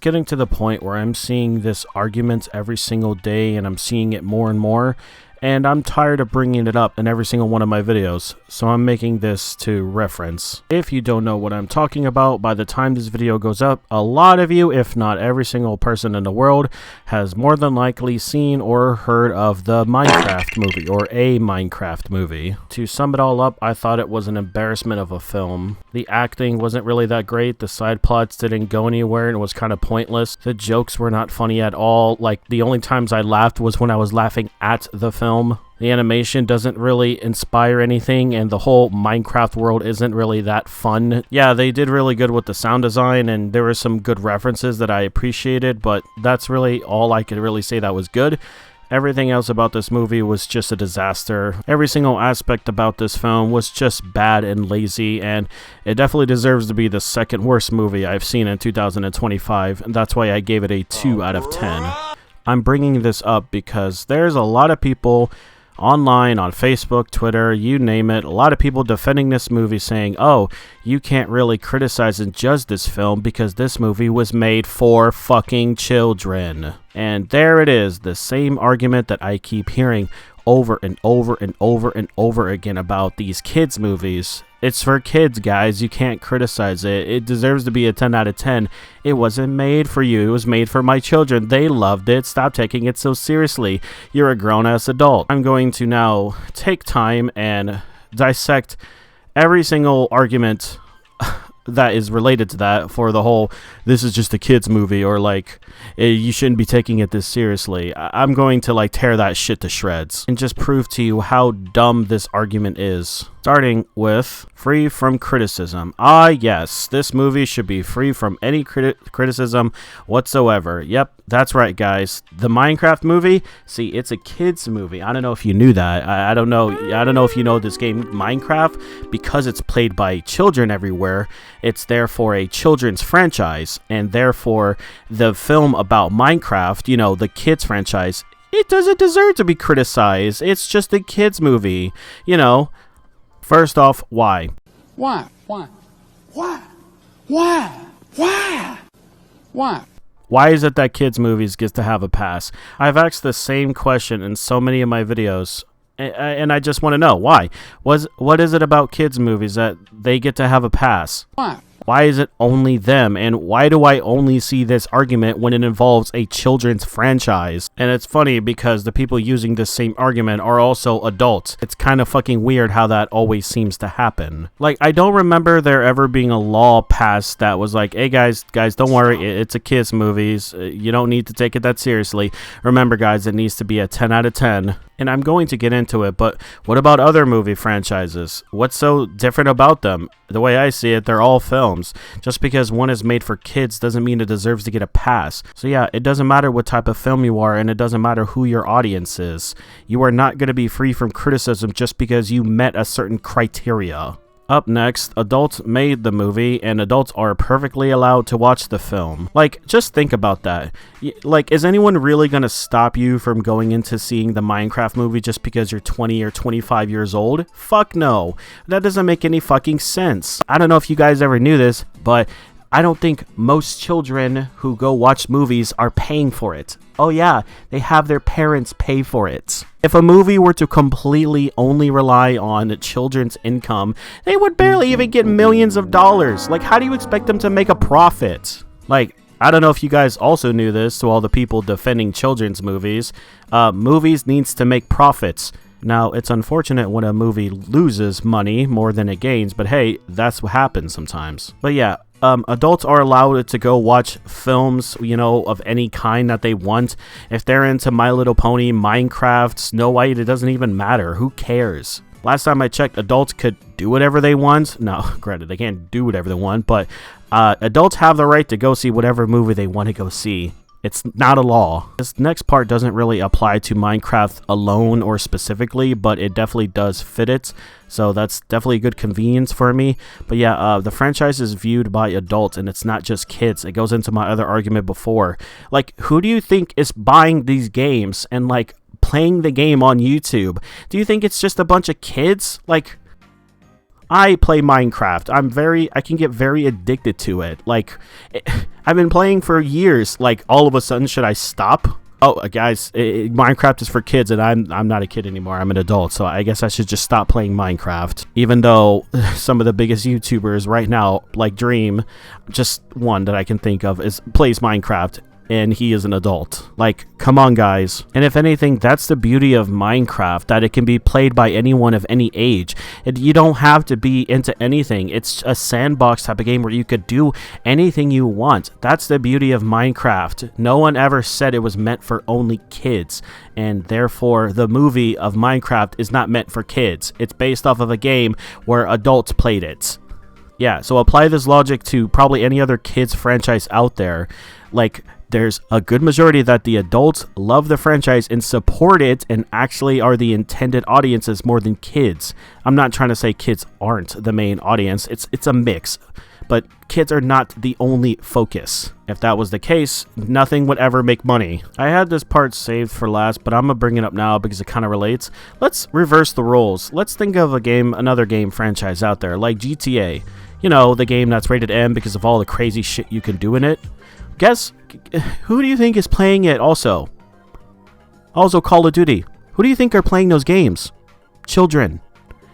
getting to the point where I'm seeing this argument every single day, and I'm seeing it more and more, and I'm tired of bringing it up in every single one of my videos, so I'm making this to reference. If you don't know what I'm talking about, by the time this video goes up, a lot of you, if not every single person in the world, has more than likely seen or heard of the Minecraft movie, or a Minecraft movie. To sum it all up, I thought it was an embarrassment of a film. The acting wasn't really that great, the side plots didn't go anywhere, and it was kind of pointless. The jokes were not funny at all. Like, the only times I laughed was when I was laughing at the film. The animation doesn't really inspire anything, and the whole Minecraft world isn't really that fun. Yeah, they did really good with the sound design, and there were some good references that I appreciated, but that's really all I could really say that was good. Everything else about this movie was just a disaster. Every single aspect about this film was just bad and lazy, and it definitely deserves to be the second worst movie I've seen in 2025, and that's why I gave it a 2 out of 10. I'm bringing this up because there's a lot of people online, on Facebook, Twitter, you name it, a lot of people defending this movie saying, oh, you can't really criticize and judge this film because this movie was made for fucking children. And there it is, the same argument that I keep hearing over and over and over and over again about these kids movies. It's for kids, guys. You can't criticize it. It deserves to be a 10 out of 10. It wasn't made for you. It was made for my children. They loved it. Stop taking it so seriously. You're a grown-ass adult. I'm going to now take time and dissect every single argument that is related to that for the whole, this is just a kids movie, or like, you shouldn't be taking it this seriously. I'm going to like tear that shit to shreds and just prove to you how dumb this argument is. Starting with free from criticism. Ah, yes, this movie should be free from any criticism whatsoever. Yep, that's right, guys. The Minecraft movie, see, it's a kids movie. I don't know if you knew that. I don't know if you know this game Minecraft, because it's played by children everywhere. It's therefore a children's franchise, and therefore the film about Minecraft, you know, the kids franchise, it doesn't deserve to be criticized. It's just a kids movie, you know. First off, why? Why? Why is it that kids movies get to have a pass? I've asked the same question in so many of my videos, and I just want to know why. What is it about kids movies that they get to have a pass? Why is it only them? And why do I only see this argument when it involves a children's franchise? And it's funny because the people using this same argument are also adults. It's kind of fucking weird how that always seems to happen. Like, I don't remember there ever being a law passed that was like, hey guys, don't worry, it's a kids movies. You don't need to take it that seriously. Remember guys, it needs to be a 10 out of 10. And I'm going to get into it, but what about other movie franchises? What's so different about them? The way I see it, they're all films. Just because one is made for kids doesn't mean it deserves to get a pass. So yeah, it doesn't matter what type of film you are, and it doesn't matter who your audience is. You are not going to be free from criticism just because you met a certain criteria. Up next, adults made the movie, and adults are perfectly allowed to watch the film. Like, just think about that. Like, is anyone really gonna stop you from going into seeing the Minecraft movie just because you're 20 or 25 years old? Fuck no. That doesn't make any fucking sense. I don't know if you guys ever knew this, but I don't think most children who go watch movies are paying for it. Oh yeah, they have their parents pay for it. If a movie were to completely only rely on children's income, they would barely even get millions of dollars. Like, how do you expect them to make a profit? Like, I don't know if you guys also knew this, to all the people defending children's movies. Movies needs to make profits. Now, it's unfortunate when a movie loses money more than it gains, but hey, that's what happens sometimes. But yeah, adults are allowed to go watch films, you know, of any kind that they want. If they're into My Little Pony, Minecraft, Snow White, it doesn't even matter. Who cares? Last time I checked, adults could do whatever they want. No, granted, they can't do whatever they want, but adults have the right to go see whatever movie they want to go see. It's not a law. This next part doesn't really apply to Minecraft alone or specifically, but it definitely does fit it. So that's definitely a good convenience for me. But yeah, the franchise is viewed by adults, and it's not just kids. It goes into my other argument before. Like, who do you think is buying these games and like playing the game on YouTube? Do you think it's just a bunch of kids? Like, I play Minecraft. I can get very addicted to it. Like, I've been playing for years. Like, all of a sudden, should I stop? Oh, guys, Minecraft is for kids, and I'm not a kid anymore. I'm an adult, so I guess I should just stop playing Minecraft. Even though some of the biggest YouTubers right now, like Dream, just one that I can think of, plays Minecraft, and he is an adult. Like, come on, guys. And if anything, that's the beauty of Minecraft, that it can be played by anyone of any age. You don't have to be into anything. It's a sandbox type of game where you could do anything you want. That's the beauty of Minecraft. No one ever said it was meant for only kids, and therefore the movie of Minecraft is not meant for kids. It's based off of a game where adults played it. Yeah, so apply this logic to probably any other kids franchise out there. Like, there's a good majority that the adults love the franchise and support it and actually are the intended audiences more than kids. I'm not trying to say kids aren't the main audience. It's a mix. But kids are not the only focus. If that was the case, nothing would ever make money. I had this part saved for last, but I'm gonna bring it up now because it kind of relates. Let's reverse the roles. Let's think of another game franchise out there, like GTA. You know, the game that's rated M because of all the crazy shit you can do in it. Guess who do you think is playing it also? Also Call of Duty. Who do you think are playing those games? Children.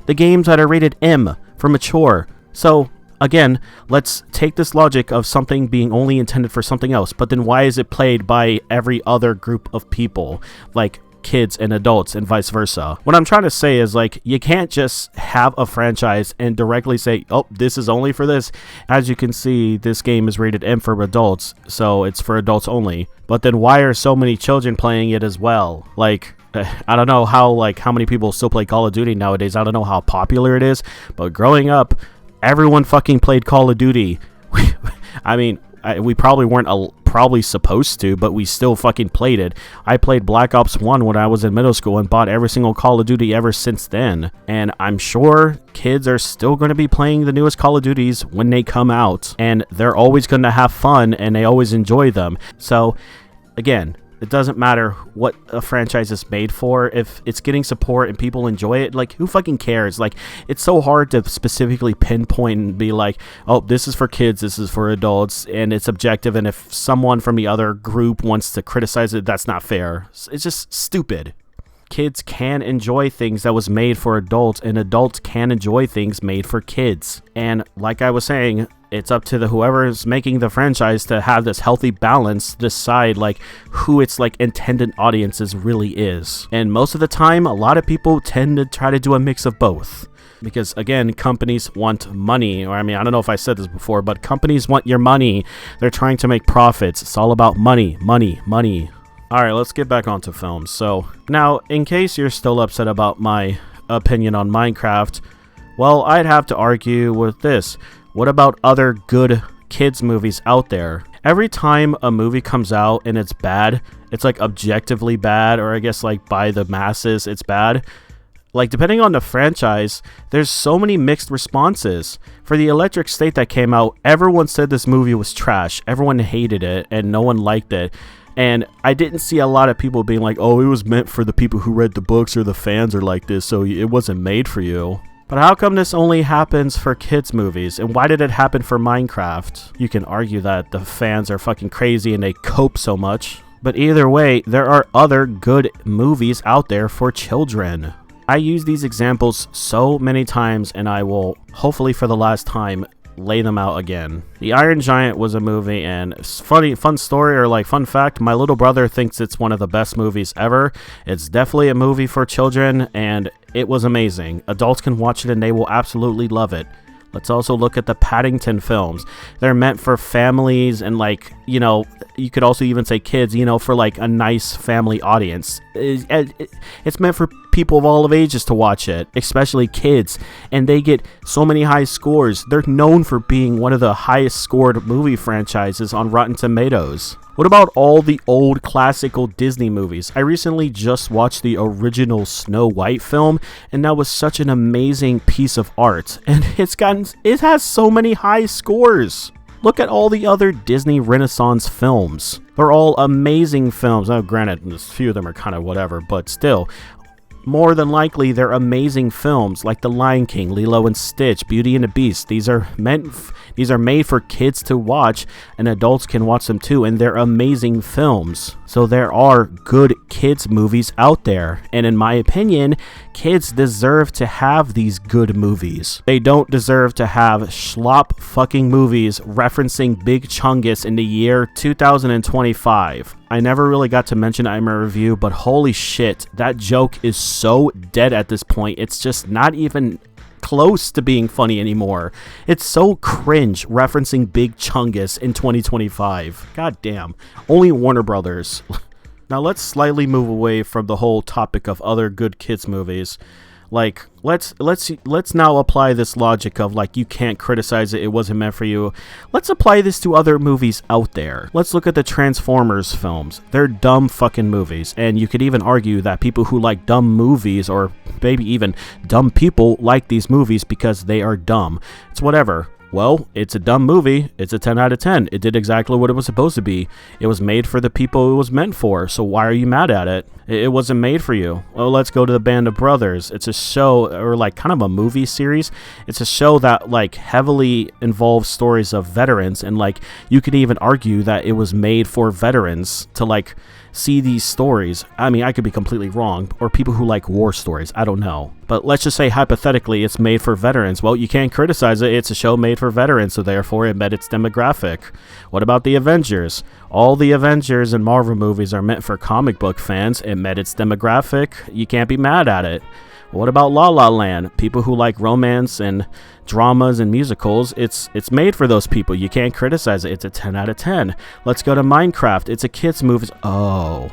The games that are rated M for mature. So, again, let's take this logic of something being only intended for something else, but then why is it played by every other group of people? Like kids and adults and vice versa. What I'm trying to say is, like, you can't just have a franchise and directly say, oh, this is only for this. As you can see, this game is rated M for adults, so it's for adults only. But then why are so many children playing it as well? Like, I don't know how many people still play Call of Duty nowadays. I don't know how popular it is, but growing up, everyone fucking played Call of Duty. I mean, we probably weren't probably supposed to, but we still fucking played it. I played Black Ops 1 when I was in middle school and bought every single Call of Duty ever since then. And I'm sure kids are still going to be playing the newest Call of Duties when they come out. And they're always going to have fun and they always enjoy them. So, again, it doesn't matter what a franchise is made for. If it's getting support and people enjoy it, like, who fucking cares? Like, it's so hard to specifically pinpoint and be like, oh, this is for kids, this is for adults, and it's objective, and if someone from the other group wants to criticize it, that's not fair. It's just stupid. Kids can enjoy things that was made for adults, and adults can enjoy things made for kids. And like I was saying, it's up to whoever is making the franchise to have this healthy balance, decide like who its like intended audiences really is. And most of the time, a lot of people tend to try to do a mix of both. Because again, companies want money, or I mean, I don't know if I said this before, but companies want your money. They're trying to make profits. It's all about money, money, money. Alright, let's get back onto films. So, now, in case you're still upset about my opinion on Minecraft, well, I'd have to argue with this. What about other good kids movies out there? Every time a movie comes out and it's bad, it's like objectively bad, or I guess like by the masses, it's bad. Like, depending on the franchise, there's so many mixed responses. For the Electric State that came out, everyone said this movie was trash. Everyone hated it and no one liked it. And I didn't see a lot of people being like, oh, it was meant for the people who read the books or the fans are like this, so it wasn't made for you. But how come this only happens for kids movies? And why did it happen for Minecraft? You can argue that the fans are fucking crazy and they cope so much. But either way, there are other good movies out there for children. I use these examples so many times, and I will, hopefully for the last time, lay them out again. The Iron Giant was a movie, and fun story, or like fun fact, my little brother thinks it's one of the best movies ever. It's definitely a movie for children, and it was amazing. Adults can watch it and they will absolutely love it. Let's also look at the Paddington films. They're meant for families and, like, you know, you could also even say kids, you know, for like a nice family audience. It's meant for people of all of ages to watch it, especially kids, and they get so many high scores. They're known for being one of the highest scored movie franchises on Rotten Tomatoes. What about all the old classical Disney movies? I recently just watched the original Snow White film, and that was such an amazing piece of art, and it has so many high scores. Look at all the other Disney Renaissance films. They're all amazing films. Now, granted, a few of them are kind of whatever, but still, more than likely they're amazing films like The Lion King, Lilo and Stitch, Beauty and the Beast. These are made for kids to watch, and adults can watch them too, and they're amazing films. So there are good kids movies out there, and in my opinion, kids deserve to have these good movies. They don't deserve to have schlop fucking movies referencing Big Chungus in the year 2025. I never really got to mention it in my review, but holy shit, that joke is so dead at this point. It's just not even close to being funny anymore. It's so cringe referencing Big Chungus in 2025. God damn. Only Warner Brothers. Now let's slightly move away from the whole topic of other good kids movies. Like, let's now apply this logic of, like, you can't criticize it, it wasn't meant for you. Let's apply this to other movies out there. Let's look at the Transformers films. They're dumb fucking movies, and you could even argue that people who like dumb movies, or maybe even dumb people, like these movies because they are dumb. It's whatever. Well, it's a dumb movie. It's a 10 out of 10. It did exactly what it was supposed to be. It was made for the people it was meant for, so why are you mad at it? It wasn't made for you. Well, let's go to The Band of Brothers. It's a show, or like kind of a movie series. It's a show that like heavily involves stories of veterans, and like you could even argue that it was made for veterans to like see these stories. I mean, I could be completely wrong, or people who like war stories, I don't know. But let's just say hypothetically it's made for veterans. Well, you can't criticize it. It's a show made for veterans, so therefore it met its demographic. What about the Avengers? All the Avengers and Marvel movies are meant for comic book fans. It met its demographic. You can't be mad at it. What about La La Land? People who like romance and dramas and musicals, it's made for those people. You can't criticize it. It's a 10 out of 10. Let's go to Minecraft. It's a kids movie. Oh,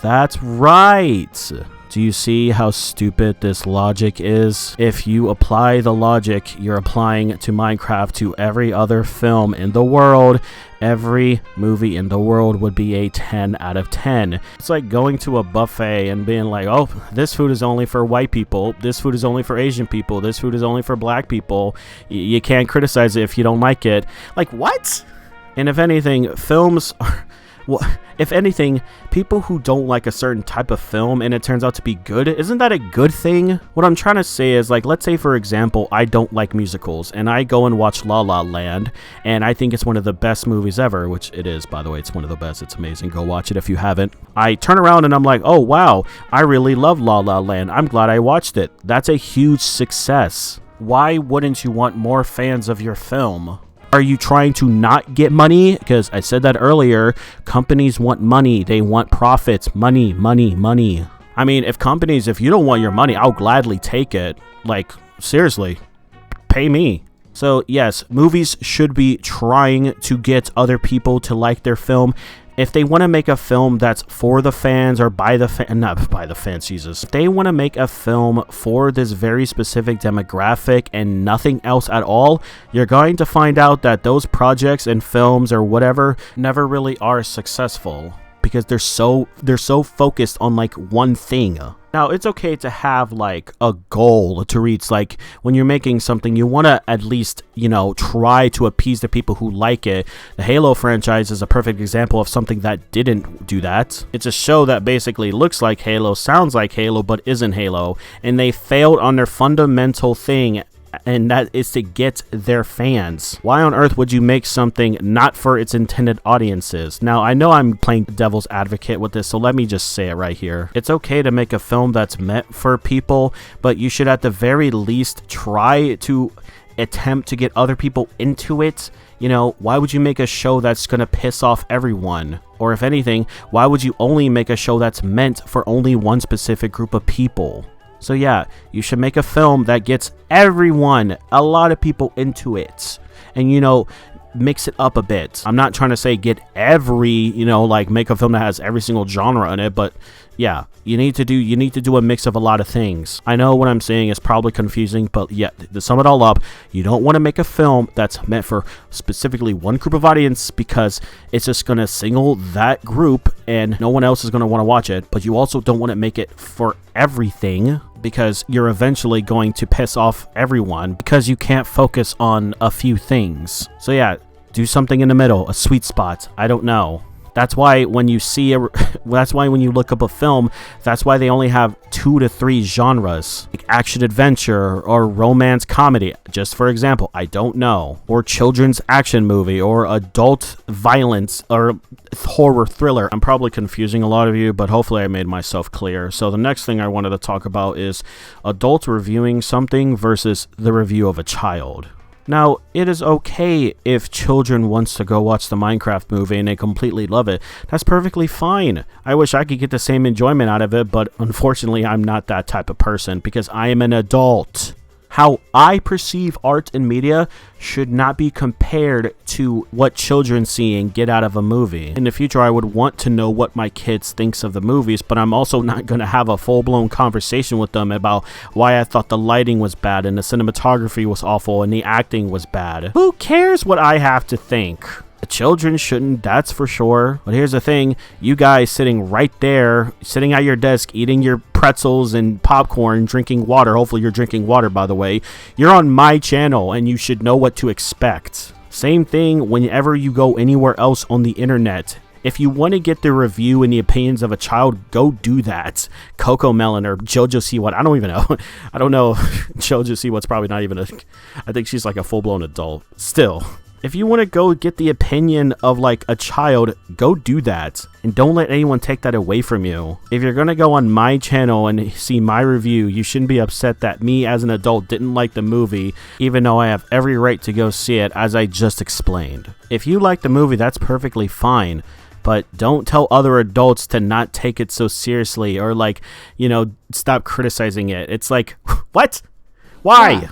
that's right. Do you see how stupid this logic is? If you apply the logic you're applying to Minecraft to every other film in the world, every movie in the world would be a 10 out of 10. It's like going to a buffet and being like, oh, this food is only for white people, this food is only for Asian people, this food is only for black people. You can't criticize it if you don't like it. Like, what? And if anything, films are... Well, if anything, people who don't like a certain type of film and it turns out to be good, isn't that a good thing? What I'm trying to say is, like, let's say, for example, I don't like musicals and I go and watch La La Land and I think it's one of the best movies ever, which it is, by the way. It's one of the best. It's amazing. Go watch it if you haven't. I turn around and I'm like, oh, wow, I really love La La Land. I'm glad I watched it. That's a huge success. Why wouldn't you want more fans of your film? Are you trying to not get money? Because I said that earlier, companies want money. They want profits. Money, money, money. I mean, if you don't want your money, I'll gladly take it. Like, seriously, pay me. So yes, movies should be trying to get other people to like their film. If they want to make a film that's for the fans or not by the fans, Jesus. If they want to make a film for this very specific demographic and nothing else at all, you're going to find out that those projects and films or whatever never really are successful because they're so focused on like one thing. Now, it's okay to have like a goal to reach. Like when you're making something, you want to at least, try to appease the people who like it. The Halo franchise is a perfect example of something that didn't do that. It's a show that basically looks like Halo, sounds like Halo, but isn't Halo. And they failed on their fundamental thing, and that is to get their fans. Why on earth would you make something not for its intended audiences? Now, I know I'm playing devil's advocate with this, so let me just say it right here. It's okay to make a film that's meant for people, but you should at the very least try to attempt to get other people into it. Why would you make a show that's gonna piss off everyone? Or if anything, why would you only make a show that's meant for only one specific group of people? So yeah, you should make a film that gets everyone, a lot of people into it. And, mix it up a bit. I'm not trying to say get every, make a film that has every single genre in it, but yeah, you need to do a mix of a lot of things. I know what I'm saying is probably confusing, but yeah, to sum it all up, you don't want to make a film that's meant for specifically one group of audience because it's just going to single that group and no one else is going to want to watch it. But you also don't want to make it for everything because you're eventually going to piss off everyone because you can't focus on a few things. So yeah, do something in the middle, a sweet spot. I don't know. That's why when you see that's why when you look up a film, that's why they only have 2 to 3 genres, like action adventure or romance comedy, just for example, I don't know, or children's action movie or adult violence or horror thriller. I'm probably confusing a lot of you, but hopefully I made myself clear. So the next thing I wanted to talk about is adults reviewing something versus the review of a child. Now, it is okay if children wants to go watch the Minecraft movie and they completely love it. That's perfectly fine. I wish I could get the same enjoyment out of it, but unfortunately, I'm not that type of person because I am an adult. How I perceive art and media should not be compared to what children see and get out of a movie. In the future, I would want to know what my kids thinks of the movies, but I'm also not going to have a full-blown conversation with them about why I thought the lighting was bad and the cinematography was awful and the acting was bad. Who cares what I have to think? The children shouldn't, that's for sure. But here's the thing, you guys sitting right there, sitting at your desk, eating your pretzels and popcorn, drinking water. Hopefully you're drinking water, by the way. You're on my channel and you should know what to expect. Same thing whenever you go anywhere else on the internet. If you want to get the review and the opinions of a child, go do that. Coco Melon or Jojo Siwa. I don't even know. I don't know. Jojo Siwa's probably not even I think she's like a full-blown adult. Still. If you want to go get the opinion of like a child, go do that. And don't let anyone take that away from you. If you're going to go on my channel and see my review, you shouldn't be upset that me as an adult didn't like the movie, even though I have every right to go see it as I just explained. If you like the movie, that's perfectly fine. But don't tell other adults to not take it so seriously or like, you know, stop criticizing it. It's like, what? Why?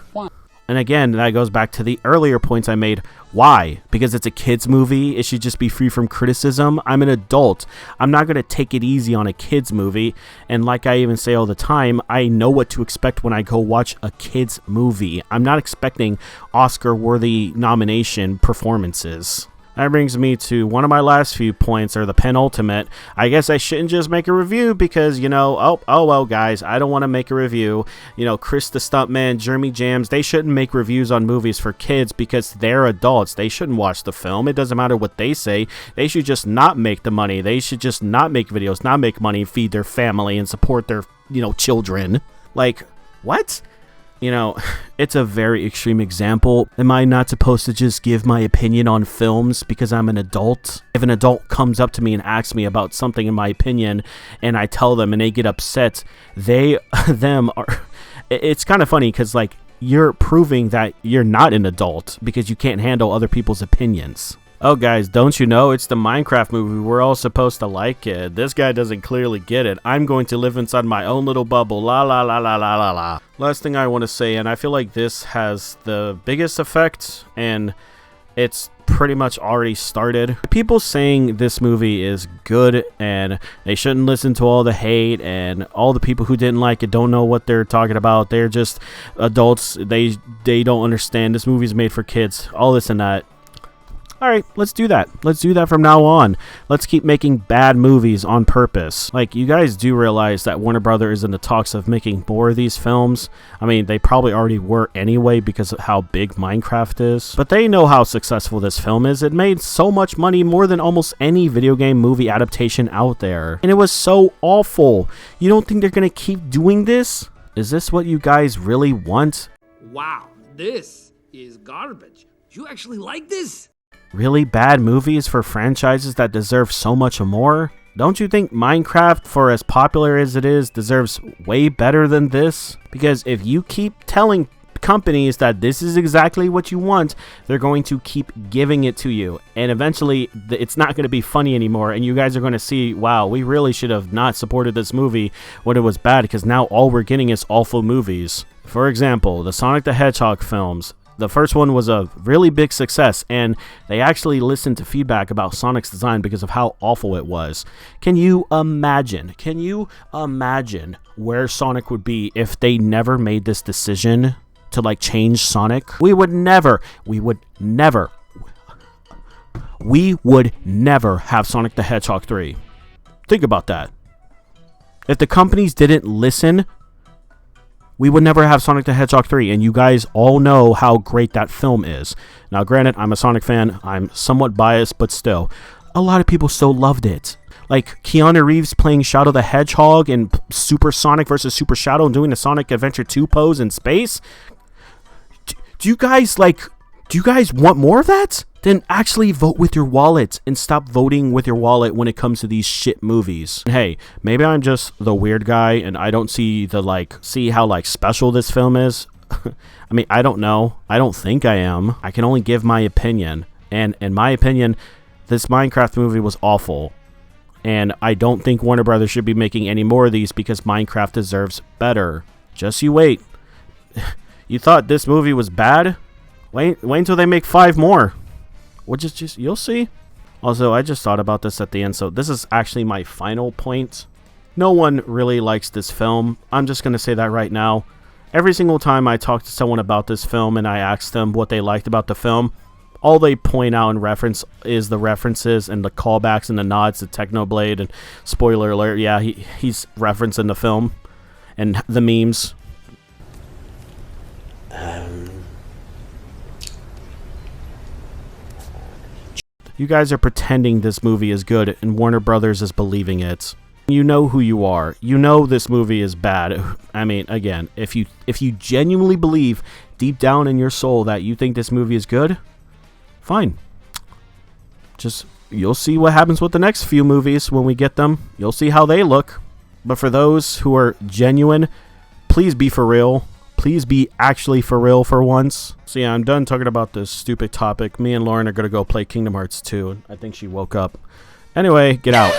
And again, that goes back to the earlier points I made. Why? Because it's a kid's movie. It should just be free from criticism. I'm an adult. I'm not going to take it easy on a kid's movie. And like I even say all the time, I know what to expect when I go watch a kid's movie. I'm not expecting Oscar-worthy nomination performances. That brings me to one of my last few points, or the penultimate. I guess I shouldn't just make a review because, you know, oh well, guys, I don't want to make a review. You know, Chris the Stuntman, Jeremy Jams, they shouldn't make reviews on movies for kids because they're adults. They shouldn't watch the film. It doesn't matter what they say. They should just not make the money. They should just not make videos, not make money, feed their family, and support their, you know, children. Like, what? You know, it's a very extreme example. Am I not supposed to just give my opinion on films because I'm an adult? If an adult comes up to me and asks me about something in my opinion and I tell them and they get upset, it's kind of funny because like you're proving that you're not an adult because you can't handle other people's opinions. Oh guys, don't you know it's the Minecraft movie? We're all supposed to like it. This guy doesn't clearly get it. I'm going to live inside my own little bubble. La la la la la la la. Last thing I want to say, and I feel like this has the biggest effect, and it's pretty much already started. People saying this movie is good and they shouldn't listen to all the hate, and all the people who didn't like it don't know what they're talking about. They're just adults. They don't understand. This movie's made for kids. All this and that. Alright, let's do that. Let's do that from now on. Let's keep making bad movies on purpose. Like, you guys do realize that Warner Brothers is in the talks of making more of these films. I mean, they probably already were anyway because of how big Minecraft is. But they know how successful this film is. It made so much money, more than almost any video game movie adaptation out there. And it was so awful. You don't think they're gonna keep doing this? Is this what you guys really want? Wow, this is garbage. You actually like this? Really bad movies for franchises that deserve so much more? Don't you think Minecraft, for as popular as it is, deserves way better than this? Because if you keep telling companies that this is exactly what you want, they're going to keep giving it to you, and eventually it's not going to be funny anymore, and you guys are going to see, wow, we really should have not supported this movie when it was bad, because now all we're getting is awful movies. For example, the Sonic the Hedgehog films. The first one was a really big success, and they actually listened to feedback about Sonic's design because of how awful it was. Can you imagine where Sonic would be if they never made this decision to like change Sonic? We would never have Sonic the Hedgehog 3. Think about that. If the companies didn't listen, we would never have Sonic the Hedgehog 3, and you guys all know how great that film is. Now, granted, I'm a Sonic fan. I'm somewhat biased, but still. a lot of people still loved it. Like Keanu Reeves playing Shadow the Hedgehog in Super Sonic vs. Super Shadow and doing the Sonic Adventure 2 pose in space. Do you guys want more of that? Then actually vote with your wallet and stop voting with your wallet when it comes to these shit movies. And hey, maybe I'm just the weird guy and I don't see how special this film is. I mean, I don't know. I don't think I am. I can only give my opinion. And in my opinion, this Minecraft movie was awful. And I don't think Warner Brothers should be making any more of these because Minecraft deserves better. Just you wait. You thought this movie was bad? Wait until they make 5 more. You'll see. Also, I just thought about this at the end, so this is actually my final point. No one really likes this film. I'm just going to say that right now. Every single time I talk to someone about this film and I ask them what they liked about the film, all they point out and reference is the references and the callbacks and the nods to Technoblade, and spoiler alert, yeah, he's referencing the film and the memes. You guys are pretending this movie is good and Warner Brothers is believing it. You know who you are. You know this movie is bad. I mean, again, if you genuinely believe deep down in your soul that you think this movie is good, fine. Just, you'll see what happens with the next few movies when we get them. You'll see how they look. But for those who are genuine, please be for real. Please be actually for real for once. So yeah, I'm done talking about this stupid topic. Me and Lauren are going to go play Kingdom Hearts 2. I think she woke up. Anyway, get out.